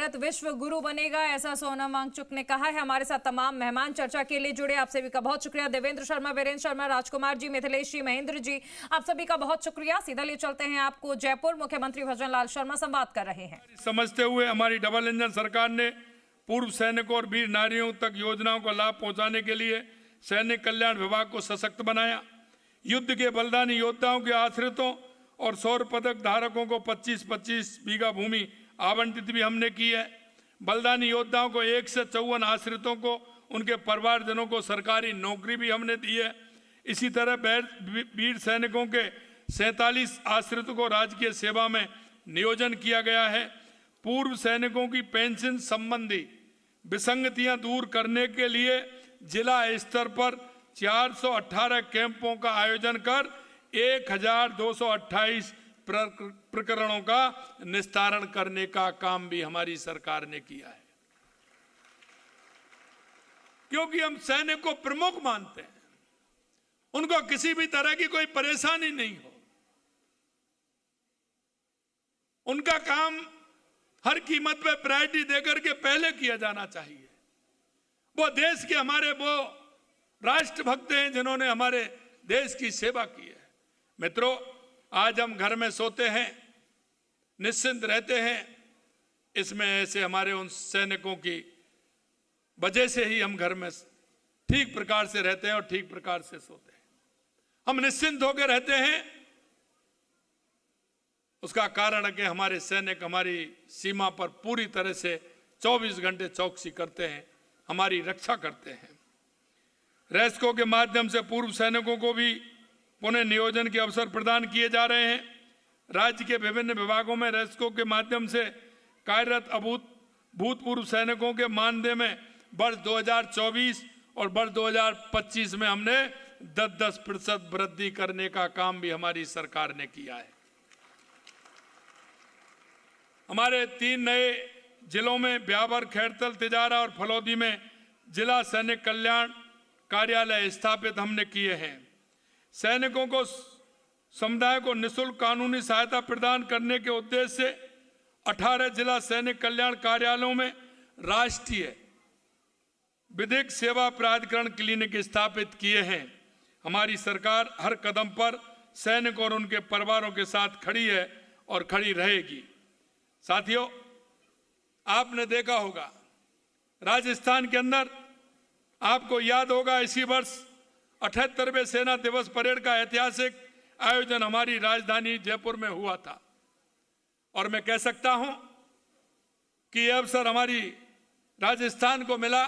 भारत विश्व गुरु बनेगा, ऐसा सोनम वांगचुक ने कहा है। हमारे साथ तमाम मेहमान चर्चा के लिए जुड़े, आप सभी का बहुत शुक्रिया। देवेंद्र शर्मा, वीरेंद्र शर्मा, राजकुमार जी, मिथिलेश जी, महेंद्र जी, आप सभी का बहुत शुक्रिया। सीधा ले चलते हैं आपको जयपुर। मुख्यमंत्री भजन लाल शर्मा संवाद कर रहे हैं। समझते हुए हमारी डबल इंजन सरकार ने पूर्व सैनिकों और वीर नारियों तक योजनाओं का लाभ पहुंचाने के लिए सैनिक कल्याण विभाग को सशक्त बनाया। युद्ध के बलिदानी योद्धाओं के आश्रितों और सौर पदक धारकों को 25-25 बीघा भूमि आवंटित भी हमने की है। बलिदानी योद्धाओं को 1 से 54 आश्रितों को, उनके परिवारजनों को सरकारी नौकरी भी हमने दी है। इसी तरह वीर सैनिकों के 47 आश्रितों को राजकीय सेवा में नियोजन किया गया है। पूर्व सैनिकों की पेंशन संबंधी विसंगतियां दूर करने के लिए जिला स्तर पर 418 कैंपों का आयोजन कर 1228 प्रकरणों का निस्तारण करने का काम भी हमारी सरकार ने किया है, क्योंकि हम सैनिक को प्रमुख मानते हैं। उनको किसी भी तरह की कोई परेशानी नहीं हो, उनका काम हर कीमत पे प्रायोरिटी देकर के पहले किया जाना चाहिए। वो देश के हमारे वो राष्ट्रभक्त हैं जिन्होंने हमारे देश की सेवा की है। मित्रों, आज हम घर में सोते हैं, निश्चिंत रहते हैं, इसमें ऐसे हमारे उन सैनिकों की वजह से ही हम घर में ठीक प्रकार से रहते हैं और ठीक प्रकार से सोते हैं। हम निश्चिंत होकर रहते हैं, उसका कारण है कि हमारे सैनिक हमारी सीमा पर पूरी तरह से 24 घंटे चौकसी करते हैं, हमारी रक्षा करते हैं। रेस्को के माध्यम से पूर्व सैनिकों को भी पुनः नियोजन के अवसर प्रदान किए जा रहे हैं। राज्य के विभिन्न विभागों में रेस्को के माध्यम से कार्यरत भूतपूर्व सैनिकों के मानदेय में वर्ष 2024 और वर्ष 2025 में हमने 10% वृद्धि करने का काम भी हमारी सरकार ने किया है। हमारे 3 नए जिलों में ब्यावर, खैरतल, तिजारा और फलौदी में जिला सैनिक कल्याण कार्यालय स्थापित हमने किए हैं। सैनिकों को समुदाय को निःशुल्क कानूनी सहायता प्रदान करने के उद्देश्य से 18 जिला सैनिक कल्याण कार्यालयों में राष्ट्रीय विधिक सेवा प्राधिकरण क्लिनिक स्थापित किए हैं। हमारी सरकार हर कदम पर सैनिक और उनके परिवारों के साथ खड़ी है और खड़ी रहेगी। साथियों, आपने देखा होगा राजस्थान के अंदर, आपको याद होगा इसी वर्ष 78वें सेना दिवस परेड का ऐतिहासिक आयोजन हमारी राजधानी जयपुर में हुआ था। और मैं कह सकता हूं कि यह अवसर हमारी राजस्थान को मिला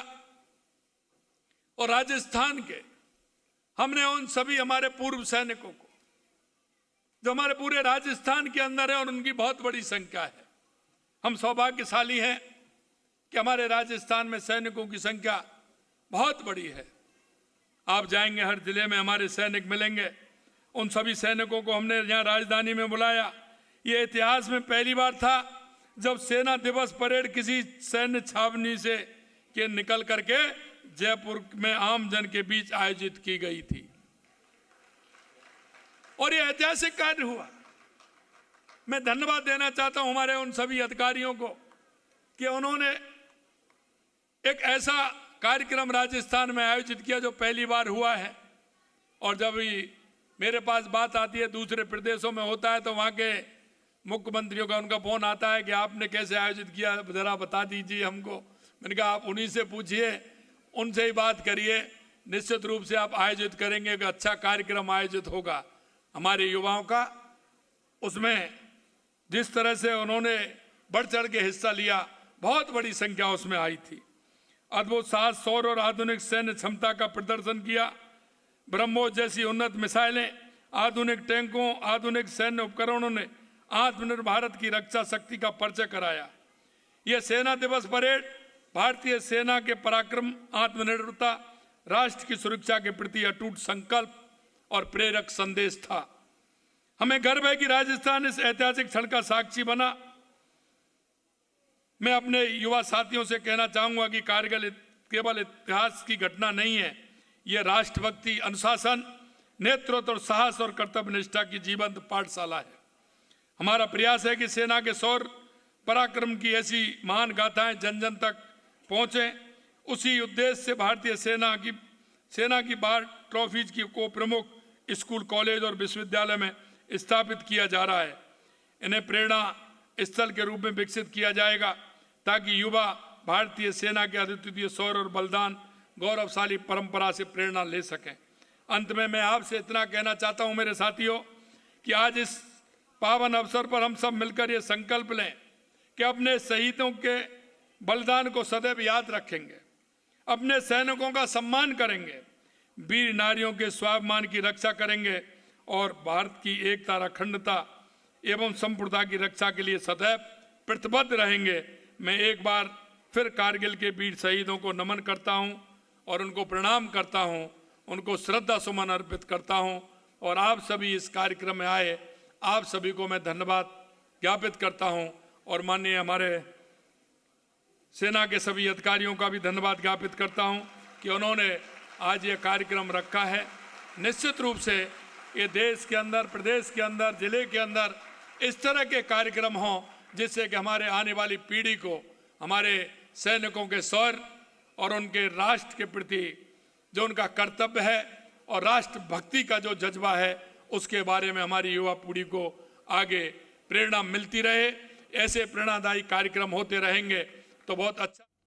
और राजस्थान के हमने उन सभी हमारे पूर्व सैनिकों को जो हमारे पूरे राजस्थान के अंदर है और उनकी बहुत बड़ी संख्या है, हम सौभाग्यशाली हैं कि हमारे राजस्थान में सैनिकों की संख्या बहुत बड़ी है। आप जाएंगे, हर जिले में हमारे सैनिक मिलेंगे। उन सभी सैनिकों को हमने यहाँ राजधानी में बुलाया। ये इतिहास में पहली बार था जब सेना दिवस परेड किसी सैन्य छावनी से के निकल करके जयपुर में आम जन के बीच आयोजित की गई थी और ये ऐतिहासिक कार्य हुआ। मैं धन्यवाद देना चाहता हूं हमारे उन सभी अधिकारियों को कि उन्होंने एक ऐसा कार्यक्रम राजस्थान में आयोजित किया जो पहली बार हुआ है। और जब भी मेरे पास बात आती है, दूसरे प्रदेशों में होता है, तो वहाँ के मुख्यमंत्रियों का उनका फोन आता है कि आपने कैसे आयोजित किया, जरा बता दीजिए हमको। मैंने कहा आप उन्हीं से पूछिए, उनसे ही बात करिए, निश्चित रूप से आप आयोजित करेंगे, एक अच्छा कार्यक्रम आयोजित होगा हमारे युवाओं का। उसमें जिस तरह से उन्होंने बढ़ चढ़ के हिस्सा लिया, बहुत बड़ी संख्या उसमें आई थी। अद्भुत साहस, शौर्य और आधुनिक सैन्य क्षमता का प्रदर्शन किया। ब्रह्मोस जैसी उन्नत मिसाइलें, आधुनिक टैंकों, आधुनिक सैन्य उपकरणों ने आत्मनिर्भर भारत की रक्षा शक्ति का परिचय कराया। यह सेना दिवस परेड भारतीय सेना के पराक्रम, आत्मनिर्भरता, राष्ट्र की सुरक्षा के प्रति अटूट संकल्प और प्रेरक संदेश था। हमें गर्व है कि राजस्थान इस ऐतिहासिक क्षण का साक्षी बना। मैं अपने युवा साथियों से कहना चाहूंगा कि कारगिल केवल इतिहास की घटना नहीं है, यह राष्ट्रभक्ति, अनुशासन, नेतृत्व और साहस और कर्तव्य निष्ठा की जीवंत पाठशाला है। हमारा प्रयास है कि सेना के शौर्य, पराक्रम की ऐसी महान गाथाएं जन जन तक पहुंचे। उसी उद्देश्य से भारतीय सेना की बार ट्रॉफीज को प्रमुख स्कूल, कॉलेज और विश्वविद्यालय में स्थापित किया जा रहा है। इन्हें प्रेरणा स्थल के रूप में विकसित किया जाएगा ताकि युवा भारतीय सेना के अद्वितीय शौर्य और बलिदान, गौरवशाली परंपरा से प्रेरणा ले सकें। अंत में मैं आपसे इतना कहना चाहता हूं मेरे साथियों कि आज इस पावन अवसर पर हम सब मिलकर ये संकल्प लें कि अपने शहीदों के बलिदान को सदैव याद रखेंगे, अपने सैनिकों का सम्मान करेंगे, वीर नारियों के स्वाभिमान की रक्षा करेंगे और भारत की एकता, अखंडता एवं संप्रभुता की रक्षा के लिए सदैव प्रतिबद्ध रहेंगे। मैं एक बार फिर कारगिल के वीर शहीदों को नमन करता हूं और उनको प्रणाम करता हूं, उनको श्रद्धा सुमन अर्पित करता हूं और आप सभी इस कार्यक्रम में आए आप सभी को मैं धन्यवाद ज्ञापित करता हूं और माननीय हमारे सेना के सभी अधिकारियों का भी धन्यवाद ज्ञापित करता हूं कि उन्होंने आज ये कार्यक्रम रखा है। निश्चित रूप से ये देश के अंदर, प्रदेश के अंदर, जिले के अंदर इस तरह के कार्यक्रम हों जिससे कि हमारे आने वाली पीढ़ी को हमारे सैनिकों के शौर्य और उनके राष्ट्र के प्रति जो उनका कर्तव्य है और राष्ट्र भक्ति का जो जज्बा है उसके बारे में हमारी युवा पीढ़ी को आगे प्रेरणा मिलती रहे। ऐसे प्रेरणादायी कार्यक्रम होते रहेंगे तो बहुत अच्छा।